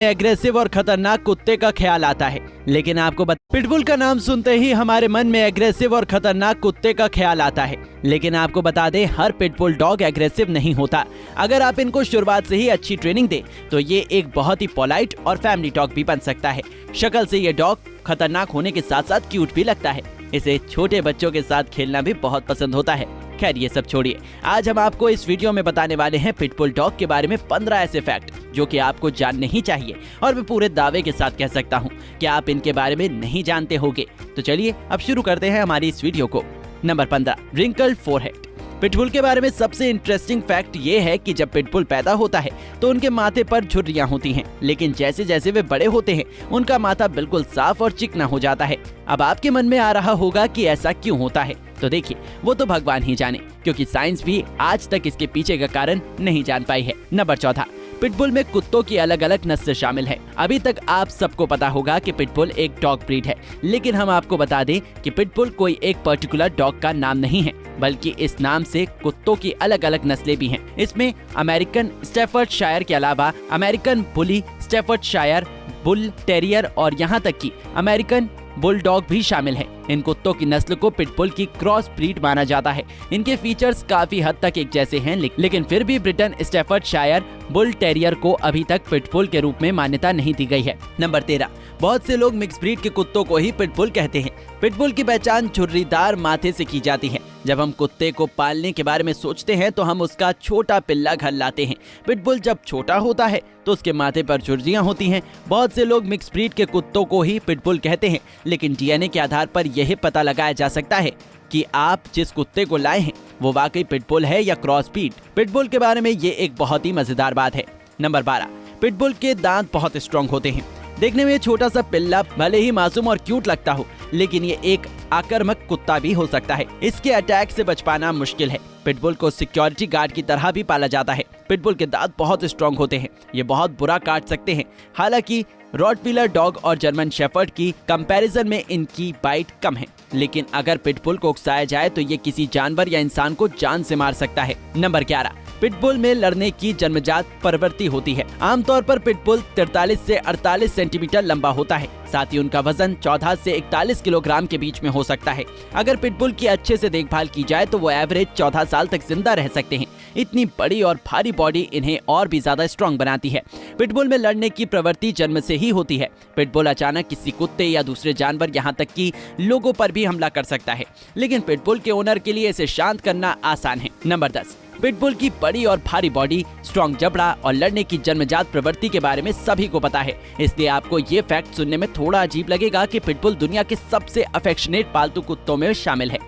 Aggressive और खतरनाक कुत्ते का ख्याल आता है, लेकिन आपको पिटबुल का नाम सुनते ही हमारे मन में एग्रेसिव और खतरनाक कुत्ते का ख्याल आता है, लेकिन आपको बता दें हर पिटबुल डॉग एग्रेसिव नहीं होता। अगर आप इनको शुरुआत से ही अच्छी ट्रेनिंग दें तो ये एक बहुत ही पोलाइट और फैमिली डॉग भी बन सकता है। शक्ल से ये डॉग खतरनाक होने के साथ साथ क्यूट भी लगता है। इसे छोटे बच्चों के साथ खेलना भी बहुत पसंद होता है। खैर ये सब छोड़िए, आज हम आपको इस वीडियो में बताने वाले हैं पिटबुल डॉग के बारे में 15 ऐसे फैक्ट जो कि आपको जानने ही चाहिए, और मैं पूरे दावे के साथ कह सकता हूं कि आप इनके बारे में नहीं जानते होंगे। तो चलिए अब शुरू करते हैं हमारी इस वीडियो को। Number 15, wrinkled forehead. पिटबुल के बारे में सबसे इंटरेस्टिंग फैक्ट ये है कि जब पिटबुल पैदा होता है तो उनके माथे पर झुर्रियां होती हैं, लेकिन जैसे जैसे वे बड़े होते हैं उनका माथा बिल्कुल साफ और चिकना हो जाता है। अब आपके मन में आ रहा होगा कि ऐसा क्यों होता है, तो देखिए वो तो भगवान ही जाने, क्योंकि साइंस भी आज तक इसके पीछे का कारण नहीं जान पाई है। नंबर 14, पिटबुल में कुत्तों की अलग अलग नस्ल शामिल है। अभी तक आप सबको पता होगा कि पिटबुल एक डॉग ब्रीड है, लेकिन हम आपको बता दें कि पिटबुल कोई एक पर्टिकुलर डॉग का नाम नहीं है, बल्कि इस नाम से कुत्तों की अलग अलग नस्लें भी हैं। इसमें अमेरिकन स्टैफर्डशायर के अलावा अमेरिकन बुली, स्टैफर्डशायर बुल टेरियर और यहाँ तक कि अमेरिकन बुलडॉग भी शामिल है। इन कुत्तों की नस्ल को पिटबुल की क्रॉस ब्रीड माना जाता है। इनके फीचर्स काफी हद तक एक जैसे हैं, लेकिन फिर भी ब्रिटेन स्टैफर्डशायर बुल टेरियर को अभी तक पिटबुल के रूप में मान्यता नहीं दी गई है। नंबर 13, बहुत से लोग मिक्स ब्रीड के कुत्तों को ही पिटबुल कहते हैं। पिटबुल की पहचान झुर्रीदार माथे से की जाती है। जब हम कुत्ते को पालने के बारे में सोचते हैं तो हम उसका छोटा पिल्ला घर लाते हैं। पिटबुल जब छोटा होता है तो उसके माथे पर झुर्रियां होती हैं। बहुत से लोग मिक्स ब्रीड के कुत्तों को ही पिटबुल कहते हैं, लेकिन डीएनए के आधार पर यह पता लगाया जा सकता है कि आप जिस कुत्ते को लाए हैं वो वाकई पिटबुल है या क्रॉस ब्रीड। पिटबुल के बारे में ये एक बहुत ही मजेदार बात है। नंबर 12, पिटबुल के दांत बहुत स्ट्रॉन्ग होते हैं। देखने में छोटा सा पिल्ला भले ही मासूम और क्यूट लगता हो, लेकिन ये एक आक्रामक कुत्ता भी हो सकता है। इसके अटैक से बच पाना मुश्किल है। पिटबुल को सिक्योरिटी गार्ड की तरह भी पाला जाता है। पिटबुल के दांत बहुत स्ट्रॉन्ग होते हैं, ये बहुत बुरा काट सकते हैं। हालांकि रॉटवीलर डॉग और जर्मन शेफर्ड की कंपैरिजन में इनकी बाइट कम है, लेकिन अगर पिटबुल को उकसाया जाए तो ये किसी जानवर या इंसान को जान से मार सकता है। नंबर 11, पिटबुल में लड़ने की जन्मजात प्रवृत्ति होती है। आमतौर पर पिटबुल 43 से 48 सेंटीमीटर लंबा होता है। साथ ही उनका वजन 14 से 41 किलोग्राम के बीच में हो सकता है। अगर पिटबुल की अच्छे से देखभाल की जाए तो वो एवरेज 14 साल तक जिंदा रह सकते हैं। इतनी बड़ी और भारी बॉडी इन्हें और भी ज्यादा स्ट्रॉन्ग बनाती है। पिटबुल में लड़ने की प्रवृत्ति जन्म से ही होती है। पिटबुल अचानक किसी कुत्ते या दूसरे जानवर, यहाँ तक कि लोगों पर भी हमला कर सकता है, लेकिन पिटबुल के ओनर के लिए इसे शांत करना आसान है। नंबर 10, पिटबुल की बड़ी और भारी बॉडी, स्ट्रॉन्ग जबड़ा और लड़ने की जन्मजात प्रवृत्ति के बारे में सभी को पता है। इसलिए आपको ये फैक्ट सुनने में थोड़ा अजीब लगेगा कि पिटबुल दुनिया के सबसे अफेक्शनेट पालतू कुत्तों में शामिल है।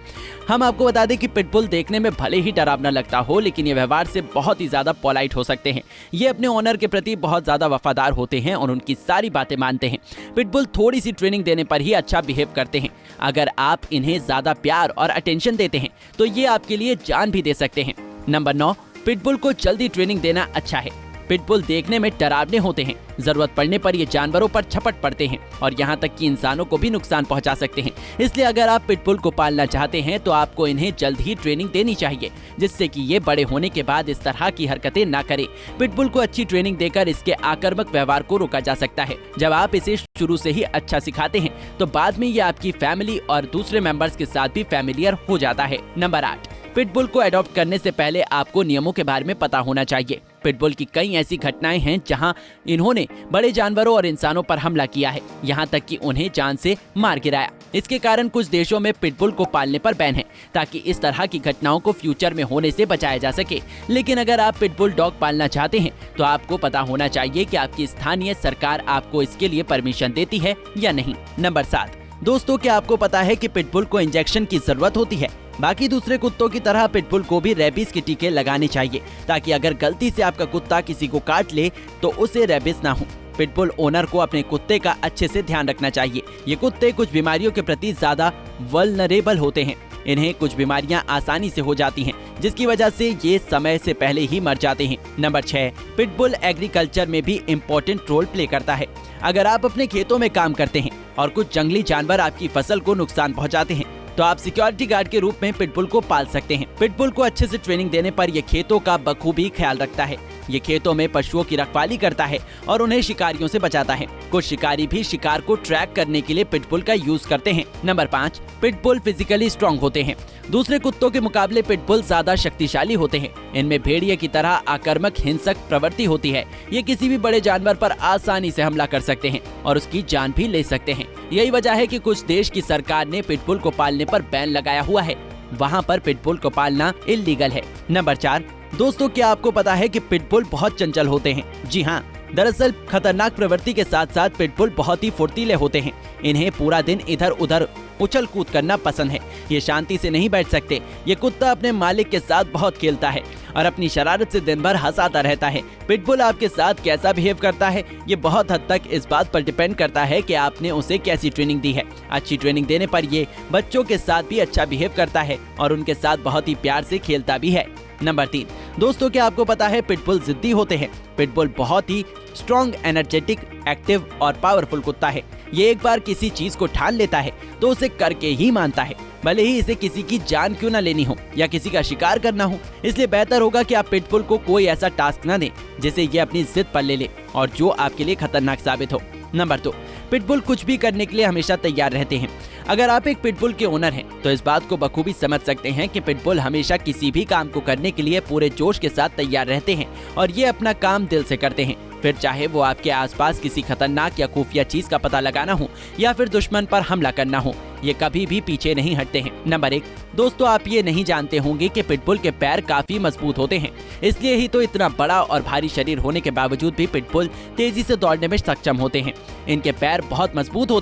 हम आपको बता दें कि पिटबुल देखने में भले ही डरावना लगता हो, लेकिन ये व्यवहार से बहुत ही ज्यादा पोलाइट हो सकते हैं। ये अपने ओनर के प्रति बहुत ज्यादा वफादार होते हैं और उनकी सारी बातें मानते हैं। पिटबुल थोड़ी सी ट्रेनिंग देने पर ही अच्छा बिहेव करते हैं। अगर आप इन्हें ज्यादा प्यार और अटेंशन देते हैं तो ये आपके लिए जान भी दे सकते हैं। नंबर 9, पिटबुल को जल्दी ट्रेनिंग देना अच्छा है। पिटबुल देखने में डरावने होते हैं। जरूरत पड़ने पर ये जानवरों पर झपट पड़ते हैं और यहाँ तक कि इंसानों को भी नुकसान पहुँचा सकते हैं। इसलिए अगर आप पिटबुल को पालना चाहते हैं तो आपको इन्हें जल्द ही ट्रेनिंग देनी चाहिए, जिससे कि ये बड़े होने के बाद इस तरह की हरकतें ना करें। पिटबुल को अच्छी ट्रेनिंग देकर इसके आक्रामक व्यवहार को रोका जा सकता है। जब आप इसे शुरू से ही अच्छा सिखाते हैं तो बाद में ये आपकी फैमिली और दूसरे मेंबर्स के साथ भी फैमिलियर हो जाता है। नंबर 8, पिटबुल को अडॉप्ट करने से पहले आपको नियमों के बारे में पता होना चाहिए। पिटबुल की कई ऐसी घटनाएं हैं जहां इन्होंने बड़े जानवरों और इंसानों पर हमला किया है, यहां तक कि उन्हें जान से मार गिराया। इसके कारण कुछ देशों में पिटबुल को पालने पर बैन है, ताकि इस तरह की घटनाओं को फ्यूचर में होने से बचाया जा सके। लेकिन अगर आप पिटबुल डॉग पालना चाहते हैं तो आपको पता होना चाहिए कि आपकी स्थानीय सरकार आपको इसके लिए परमिशन देती है या नहीं। नंबर 7, दोस्तों क्या आपको पता है कि पिटबुल को इंजेक्शन की जरूरत होती है? बाकी दूसरे कुत्तों की तरह पिटबुल को भी रेबीज के टीके लगाने चाहिए, ताकि अगर गलती से आपका कुत्ता किसी को काट ले तो उसे रेबीज ना हो। पिटबुल ओनर को अपने कुत्ते का अच्छे से ध्यान रखना चाहिए। ये कुत्ते कुछ बीमारियों के प्रति ज्यादा वल्नरेबल होते हैं। इन्हें कुछ बीमारियां आसानी से हो जाती हैं, जिसकी वजह से ये समय से पहले ही मर जाते हैं। नंबर 6, पिटबुल एग्रीकल्चर में भी इम्पोर्टेंट रोल प्ले करता है। अगर आप अपने खेतों में काम करते हैं और कुछ जंगली जानवर आपकी फसल को नुकसान पहुंचाते हैं तो आप सिक्योरिटी गार्ड के रूप में पिटबुल को पाल सकते हैं। पिटबुल को अच्छे से ट्रेनिंग देने पर यह खेतों का बखूबी ख्याल रखता है। ये खेतों में पशुओं की रखवाली करता है और उन्हें शिकारियों से बचाता है। कुछ शिकारी भी शिकार को ट्रैक करने के लिए पिटबुल का यूज करते हैं। नंबर 5, पिटबुल फिजिकली स्ट्रॉन्ग होते हैं। दूसरे कुत्तों के मुकाबले पिटबुल ज्यादा शक्तिशाली होते हैं। इनमें भेड़िए की तरह आक्रामक हिंसक प्रवृत्ति होती है। ये किसी भी बड़े जानवर पर आसानी से हमला कर सकते हैं और उसकी जान भी ले सकते हैं। यही वजह है कि कुछ देश की सरकार ने पिटबुल को पालने पर बैन लगाया हुआ है। वहाँ पर पिटबुल को पालना इल्लीगल है। नंबर 4, दोस्तों क्या आपको पता है कि पिटबुल बहुत चंचल होते हैं? जी हाँ, दरअसल खतरनाक प्रवृत्ति के साथ साथ पिटबुल बहुत ही फुर्तीले होते हैं। इन्हें पूरा दिन इधर उधर उछल कूद करना पसंद है। ये शांति से नहीं बैठ सकते। ये कुत्ता अपने मालिक के साथ बहुत खेलता है और अपनी शरारत से दिन भर हंसाता रहता है। पिटबुल आपके साथ कैसा बिहेव करता है ये बहुत हद तक इस बात पर डिपेंड करता है कि आपने उसे कैसी ट्रेनिंग दी है। अच्छी ट्रेनिंग देने पर ये बच्चों के साथ भी अच्छा बिहेव करता है और उनके साथ बहुत ही प्यार से खेलता भी है। नंबर 3, दोस्तों क्या आपको पता है पिटबुल जिद्दी होते हैं? पिटबुल बहुत ही स्ट्रॉन्ग, एनर्जेटिक, एक्टिव और पावरफुल कुत्ता है। ये एक बार किसी चीज को ठान लेता है तो उसे करके ही मानता है, भले ही इसे किसी की जान क्यों न लेनी हो या किसी का शिकार करना हो। इसलिए बेहतर होगा कि आप पिटबुल को कोई ऐसा टास्क न दें जिसे ये अपनी जिद पर ले ले और जो आपके लिए खतरनाक साबित हो। नंबर 2, पिटबुल कुछ भी करने के लिए हमेशा तैयार रहते हैं। अगर आप एक पिटबुल के ओनर हैं तो इस बात को बखूबी समझ सकते हैं कि पिटबुल हमेशा किसी भी काम को करने के लिए पूरे जोश के साथ तैयार रहते हैं और ये अपना काम दिल से करते हैं। फिर चाहे वो आपके आसपास किसी खतरनाक या खुफिया चीज का पता लगाना हो या फिर दुश्मन पर हमला करना हो, ये कभी भी पीछे नहीं हटते हैं। नंबर 1, दोस्तों आप ये नहीं जानते होंगे कि पिटबुल के पैर काफी मजबूत होते हैं। इसलिए ही तो इतना बड़ा और भारी शरीर होने के बावजूद भी पिटबुल तेजी से दौड़ने में सक्षम होते हैं। इनके पैर बहुत मजबूत होते